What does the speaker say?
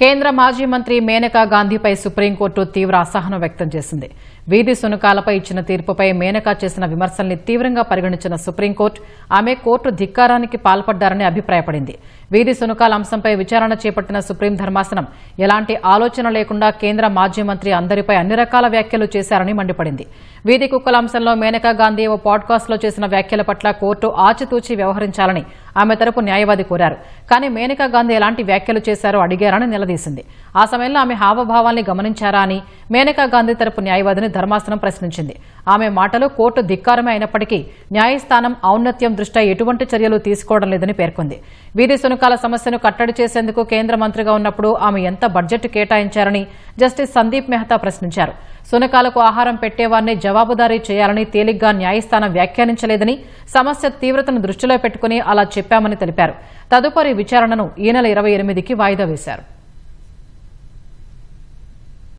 కేంద్ర మాజీ మంత్రి మేనకా గాంధీపై సుప్రీంకోర్టు తీవ్ర అసహనం వ్యక్తం చేసింది. వీధి సునకాలపై ఇచ్చిన తీర్పుపై మేనకా చేసిన విమర్శల్ని తీవ్రంగా పరిగణించిన సుప్రీంకోర్టు ఆమె కోర్టు ధిక్కారానికి పాల్పడ్డారని అభిప్రాయపడింది. వీధి సునకాల అంశంపై విచారణ చేపట్టిన సుప్రీం ధర్మాసనం ఎలాంటి ఆలోచన లేకుండా కేంద్ర మాజీ మంత్రి అందరిపై అన్ని రకాల వ్యాఖ్యలు చేశారని మండిపడింది. వీధి కుక్కల అంశంలో మేనకా గాంధీ ఓ పాడ్కాస్ట్లో చేసిన వ్యాఖ్యల పట్ల కోర్టు ఆచితూచి వ్యవహరించాలని ఆమె తరపు న్యాయవాది కోరారు. కానీ మేనకా గాంధీ ఎలాంటి వ్యాఖ్యలు చేశారో అడిగారని నిలదీసింది. ఆ సమయంలో ఆమె హావభావాల్ని గమనించారా అని మేనకా గాంధీ తరపు న్యాయవాదిని ధర్మాసనం ప్రశ్నించింది. ఆమె మాటలు కోర్టు ధిక్కారమే అయినప్పటికీ న్యాయస్థానం ఔన్నత్యం దృష్ట్యా ఎటువంటి చర్యలు తీసుకోవడం లేదని పేర్కొంది. వీధి సునకాల సమస్యను కట్టడి చేసేందుకు కేంద్ర మంత్రిగా ఉన్నప్పుడు ఆమె ఎంత బడ్జెట్ కేటాయించారని జస్టిస్ సందీప్ మెహతా ప్రశ్నించారు. సునకాలకు ఆహారం పెట్టేవారిని జవాబుదారీ చేయాలని తేలిగ్గా న్యాయస్థానం వ్యాఖ్యానించలేదని, సమస్య తీవ్రతను దృష్టిలో పెట్టుకుని అలా చెప్పామని తెలిపారు. తదుపరి విచారణను ఈ నెల 28కి వాయిదా వేశారు.